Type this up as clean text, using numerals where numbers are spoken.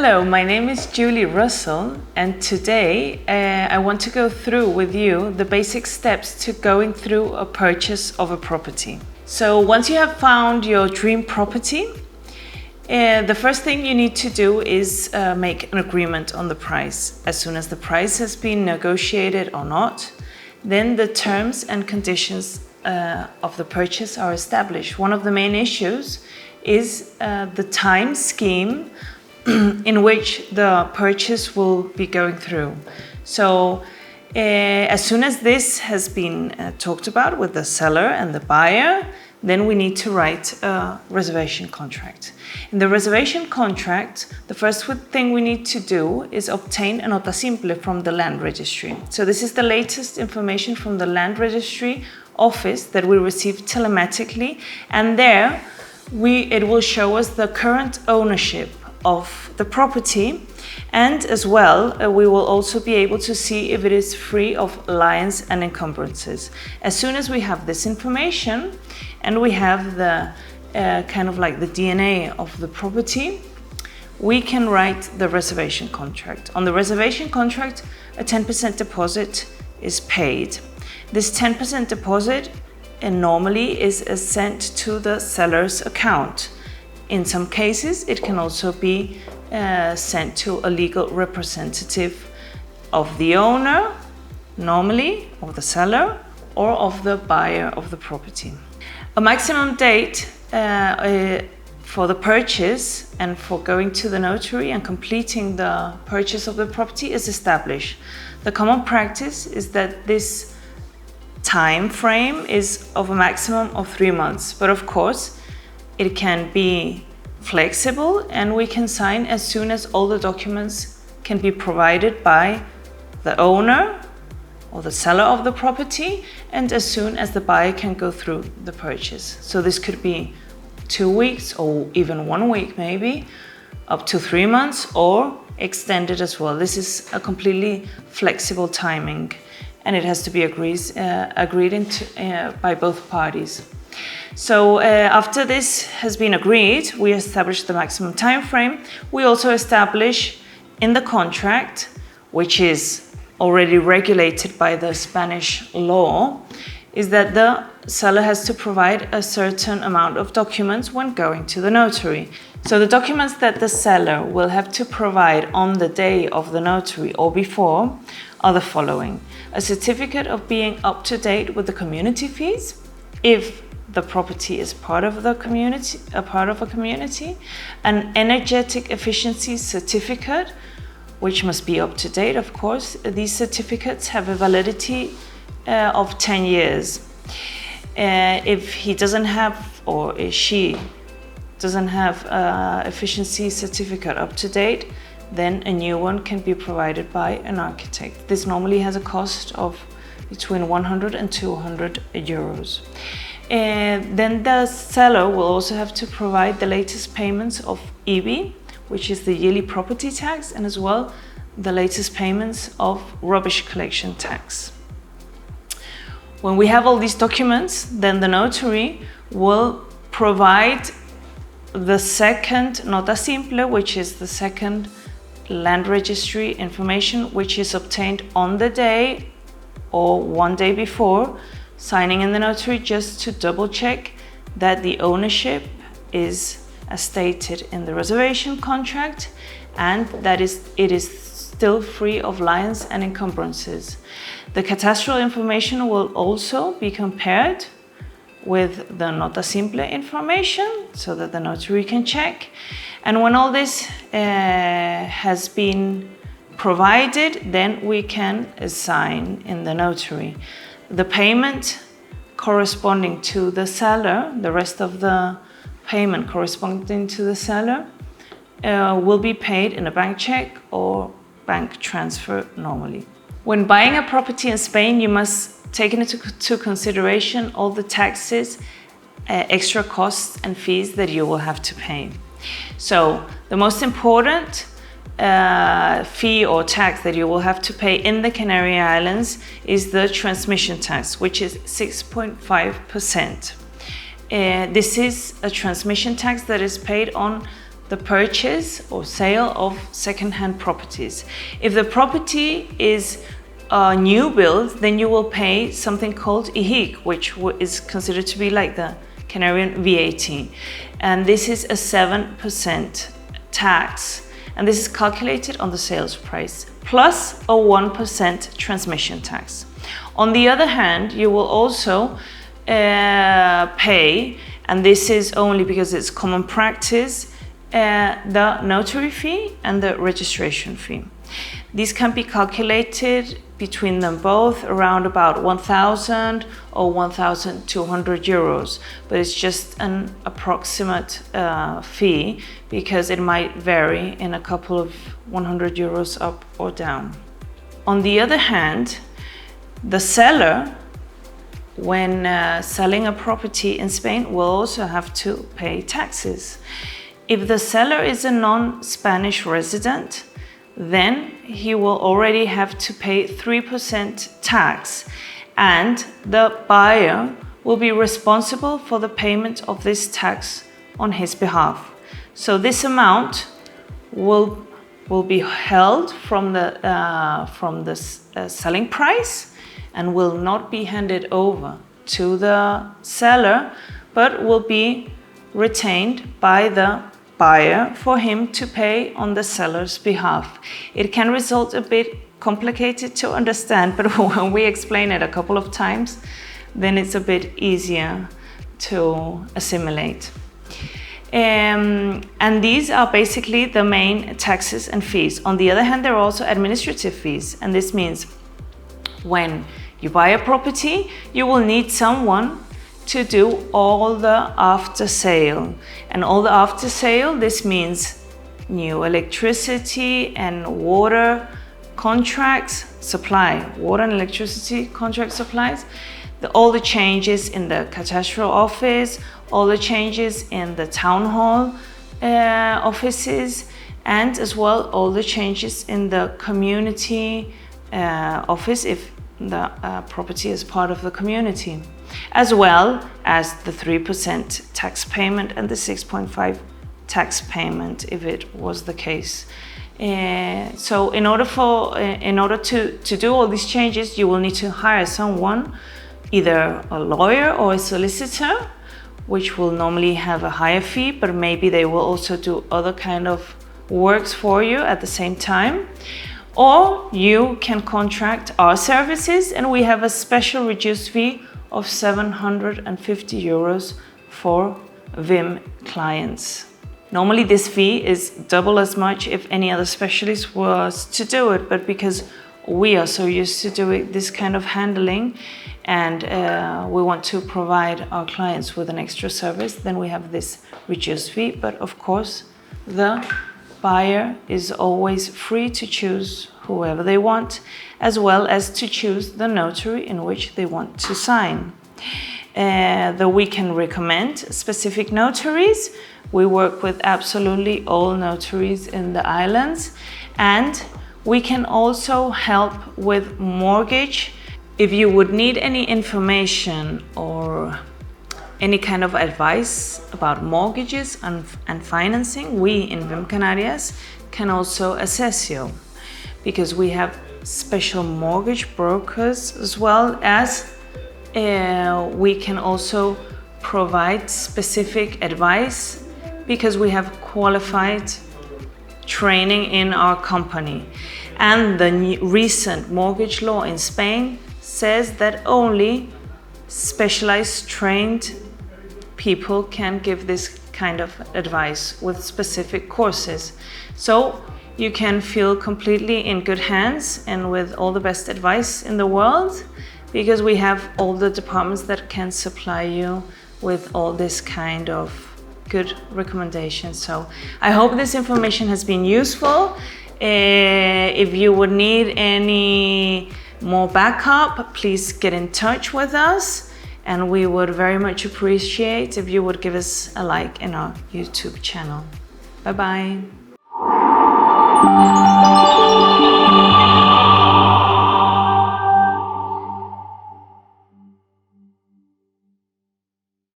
Hello, my name is Julie Russell, and today I want to go through with you the basic steps to going through a purchase of a property. So once you have found your dream property, the first thing you need to do is make an agreement on the price. As soon as the price has been negotiated or not, then the terms and conditions of the purchase are established. One of the main issues is the time scheme in which the purchase will be going through. So as soon as this has been talked about with the seller and the buyer, then we need to write a reservation contract. In the reservation contract, the first thing we need to do is obtain a nota simple from the land registry. So this is the latest information from the land registry office that we receive telematically, and there it will show us the current ownership of the property, and as well we will also be able to see if it is free of liens and encumbrances. As soon as we have this information and we have the kind of like the DNA of the property, we can write the reservation contract. On the reservation contract, a 10% deposit is paid. This 10% deposit normally is sent to the seller's account. In some cases, it can also be sent to a legal representative of the owner, normally of the seller, or of the buyer of the property. A maximum date for the purchase and for going to the notary and completing the purchase of the property is established. The common practice is that this time frame is of a maximum of 3 months, but of course it can be flexible, and we can sign as soon as all the documents can be provided by the owner or the seller of the property, and as soon as the buyer can go through the purchase. So this could be 2 weeks or even 1 week, maybe up to 3 months, or extended as well. This is a completely flexible timing, and it has to be agreed into by both parties. So after this has been agreed, we establish the maximum time frame. We also establish in the contract, which is already regulated by the Spanish law, is that the seller has to provide a certain amount of documents when going to the notary. So the documents that the seller will have to provide on the day of the notary or before are the following: a certificate of being up to date with the community fees, if the property is part of a community, an energetic efficiency certificate, which must be up to date, of course. These certificates have a validity of 10 years. If he doesn't have, or if she doesn't have efficiency certificate up to date, then a new one can be provided by an architect. This normally has a cost of between 100 and 200 euros. Then the seller will also have to provide the latest payments of EB, which is the yearly property tax, and as well the latest payments of rubbish collection tax. When we have all these documents, then the notary will provide the second nota simple, which is the second land registry information, which is obtained on the day or 1 day before signing in the notary, just to double check that the ownership is as stated in the reservation contract, and that it is still free of liens and encumbrances. The cadastral information will also be compared with the nota simple information so that the notary can check. And when all this has been provided, then we can sign in the notary. The payment corresponding to the seller, the rest of the payment corresponding to the seller, will be paid in a bank check or bank transfer normally. When buying a property in Spain, you must take into consideration all the taxes, extra costs and fees that you will have to pay. So the most important fee or tax that you will have to pay in the Canary Islands is the transmission tax, which is 6.5%. This is a transmission tax that is paid on the purchase or sale of second-hand properties. If the property is a new build, then you will pay something called IHIC, which is considered to be like the Canarian VAT. And this is a 7% tax. And this is calculated on the sales price, plus a 1% transmission tax. On the other hand, you will also pay, and this is only because it's common practice, the notary fee and the registration fee. These can be calculated between them both around about 1,000 or 1,200 euros, but it's just an approximate fee because it might vary in a couple of 100 euros up or down. On the other hand, the seller, when selling a property in Spain, will also have to pay taxes. If the seller is a non-Spanish resident, then he will already have to pay 3% tax, and the buyer will be responsible for the payment of this tax on his behalf. So this amount will be held from the selling price and will not be handed over to the seller, but will be retained by the buyer for him to pay on the seller's behalf. It can result a bit complicated to understand, but when we explain it a couple of times, then it's a bit easier to assimilate. And these are basically the main taxes and fees. On the other hand, there are also administrative fees, and this means when you buy a property, you will need someone to do all the after sale. And all the after sale, this means new electricity and water contracts, water and electricity contract supplies, all the changes in the cadastral office, all the changes in the town hall offices, and as well all the changes in the community office if the property is part of the community, as well as the 3% tax payment and the 6.5% tax payment if it was the case. So in order to do all these changes, you will need to hire someone, either a lawyer or a solicitor, which will normally have a higher fee, but maybe they will also do other kind of works for you at the same time. Or you can contract our services, and we have a special reduced fee of 750 euros for VIM clients. Normally this fee is double as much if any other specialist was to do it, but because we are so used to doing this kind of handling and we want to provide our clients with an extra service, then we have this reduced fee. But of course, the buyer is always free to choose whoever they want, as well as to choose the notary in which they want to sign. Though we can recommend specific notaries, we work with absolutely all notaries in the islands, and we can also help with mortgage. If you would need any information or any kind of advice about mortgages and financing, we in VIM Canarias can also assess you, because we have special mortgage brokers, as well as we can also provide specific advice because we have qualified training in our company. And the recent mortgage law in Spain says that only specialized trained people can give this kind of advice with specific courses. So you can feel completely in good hands and with all the best advice in the world, because we have all the departments that can supply you with all this kind of good recommendations. So I hope this information has been useful. If you would need any more backup, please get in touch with us, and we would very much appreciate if you would give us a like in our YouTube channel. Bye bye.